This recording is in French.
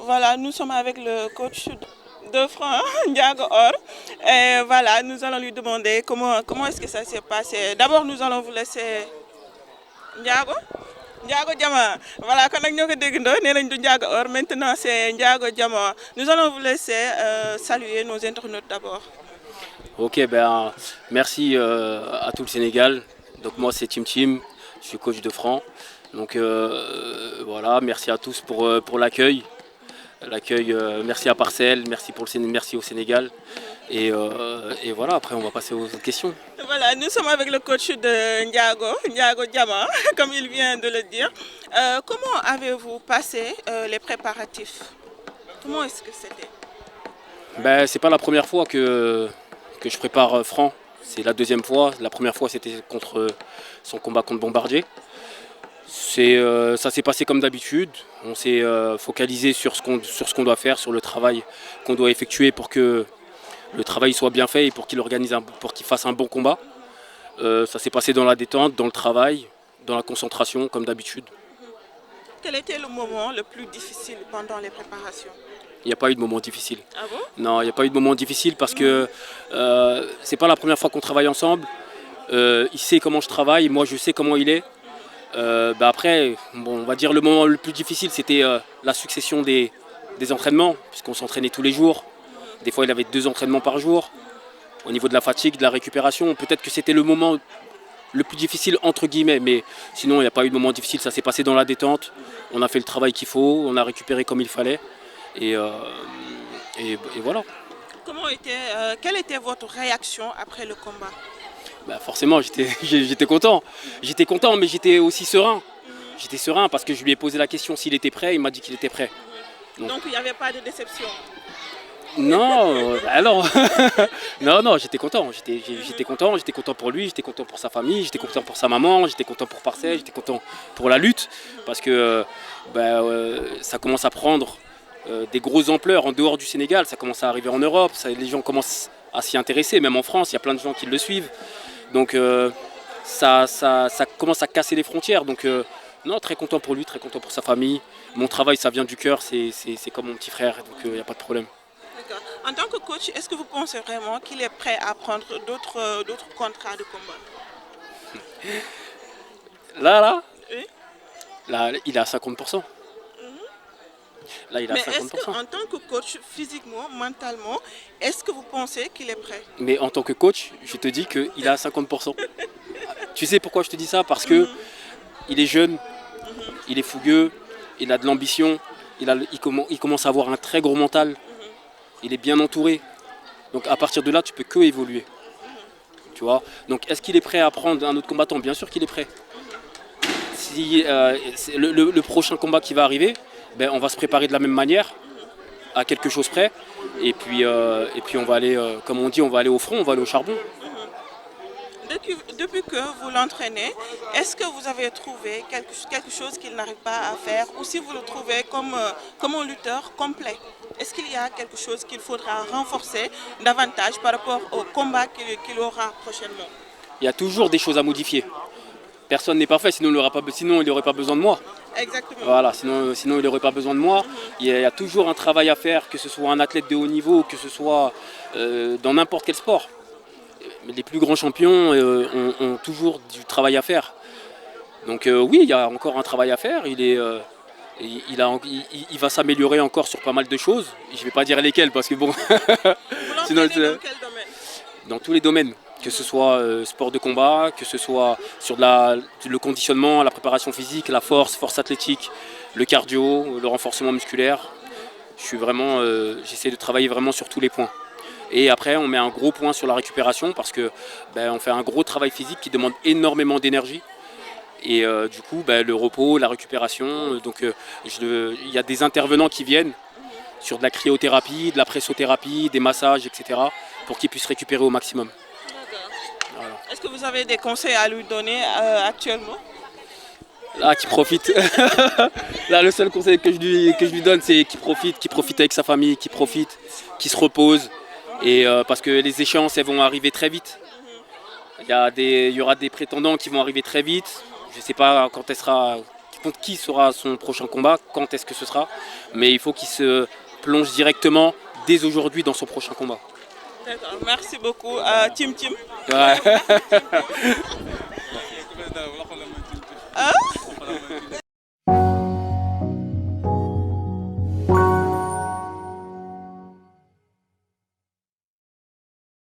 Voilà, nous sommes avec le coach de Franc, Ndiago Or. Et voilà, nous allons lui demander comment est-ce que ça s'est passé. D'abord, nous allons vous laisser Ndiago. Ndiago Diama. Voilà, quand nous avons Ndiago Or, maintenant c'est Ndiago Diama. Nous allons vous laisser saluer nos internautes d'abord. Ok, ben merci à tout le Sénégal. Donc moi c'est Tim Tim, je suis coach de Franc. Donc voilà, merci à tous pour l'accueil. Merci à Parcelles, merci au Sénégal. Et voilà, après on va passer aux autres questions. Voilà, nous sommes avec le coach de Ndiago Diama, comme il vient de le dire. Comment avez-vous passé les préparatifs? Comment est-ce que c'était? Ben, c'est pas la première fois que je prépare Franc. C'est la deuxième fois. La première fois c'était contre son combat contre Bombardier. Ça s'est passé comme d'habitude. On s'est focalisé sur ce qu'on doit faire, sur le travail qu'on doit effectuer pour que le travail soit bien fait et pour qu'il fasse un bon combat. Ça s'est passé dans la détente, dans le travail, dans la concentration comme d'habitude. Quel était le moment le plus difficile pendant les préparations? Il n'y a pas eu de moment difficile. Ah bon? Non, il n'y a pas eu de moment difficile parce que c'est pas la première fois qu'on travaille ensemble. Il sait comment je travaille, moi je sais comment il est. Après, bon, on va dire le moment le plus difficile, c'était la succession des entraînements, puisqu'on s'entraînait tous les jours. Des fois, il avait 2 entraînements par jour. Au niveau de la fatigue, de la récupération, peut-être que c'était le moment le plus difficile, entre guillemets. Mais sinon, il n'y a pas eu de moment difficile. Ça s'est passé dans la détente. On a fait le travail qu'il faut. On a récupéré comme il fallait. Et voilà. Quelle était votre réaction après le combat? Forcément, j'étais content. J'étais content, mais j'étais aussi serein. J'étais serein parce que je lui ai posé la question s'il était prêt. Il m'a dit qu'il était prêt. Donc il n'y avait pas de déception? Non, alors non, j'étais content. J'étais content pour lui, j'étais content pour sa famille, j'étais content pour sa maman, j'étais content pour Parcelles, j'étais content pour la lutte. Parce que ça commence à prendre des grosses ampleurs en dehors du Sénégal. Ça commence à arriver en Europe. Les gens commencent à s'y intéresser. Même en France, il y a plein de gens qui le suivent. Donc ça commence à casser les frontières. Donc non, très content pour lui, très content pour sa famille. Mon travail, ça vient du cœur, c'est comme mon petit frère, donc il n'y a pas de problème. D'accord. En tant que coach, est-ce que vous pensez vraiment qu'il est prêt à prendre d'autres contrats de combat? Là, Oui. là, il est à 50%. Là, il est à Mais 50%. est-ce qu'en tant que coach, physiquement, mentalement, est-ce que vous pensez qu'il est prêt? Mais en tant que coach, je te dis qu'il est à 50%. Tu sais pourquoi je te dis ça? Parce que il est jeune, il est fougueux, il a de l'ambition, il commence à avoir un très gros mental, il est bien entouré. Donc à partir de là, tu peux que évoluer. Tu vois? Donc est-ce qu'il est prêt à prendre un autre combattant? Bien sûr qu'il est prêt. Si le prochain combat qui va arriver, on va se préparer de la même manière, à quelque chose près. Et puis on va aller, comme on dit, on va aller au front, on va aller au charbon. Depuis que vous l'entraînez, est-ce que vous avez trouvé quelque chose qu'il n'arrive pas à faire, ou si vous le trouvez comme un lutteur complet? Est-ce qu'il y a quelque chose qu'il faudra renforcer davantage par rapport au combat qu'il aura prochainement? Il y a toujours des choses à modifier. Personne n'est parfait, sinon il n'aurait pas besoin de moi. Exactement. Voilà, sinon il n'aurait pas besoin de moi. Il y a toujours un travail à faire, que ce soit un athlète de haut niveau, que ce soit dans n'importe quel sport. Les plus grands champions ont toujours du travail à faire. Donc oui, il y a encore un travail à faire. Il va s'améliorer encore sur pas mal de choses. Je ne vais pas dire lesquelles parce que bon. Vous l'entraînez dans quel domaine? Dans tous les domaines, que ce soit sport de combat, que ce soit sur le conditionnement, la préparation physique, la force athlétique, le cardio, le renforcement musculaire. J'essaie de travailler vraiment sur tous les points. Et après, on met un gros point sur la récupération parce que on fait un gros travail physique qui demande énormément d'énergie. Et du coup, le repos, la récupération. Donc, il y a des intervenants qui viennent sur de la cryothérapie, de la pressothérapie, des massages, etc. pour qu'ils puissent récupérer au maximum. Voilà. Est-ce que vous avez des conseils à lui donner actuellement? Là, qui profite. Là, le seul conseil que je lui donne, c'est qu'il profite avec sa famille, qu'il profite, qu'il se repose. Et parce que les échéances, elles vont arriver très vite. Il y aura des prétendants qui vont arriver très vite. Je ne sais pas quand contre qui sera son prochain combat, quand est-ce que ce sera. Mais il faut qu'il se plonge directement dès aujourd'hui dans son prochain combat. D'accord, merci beaucoup. Tim Tim. Ouais. Hein?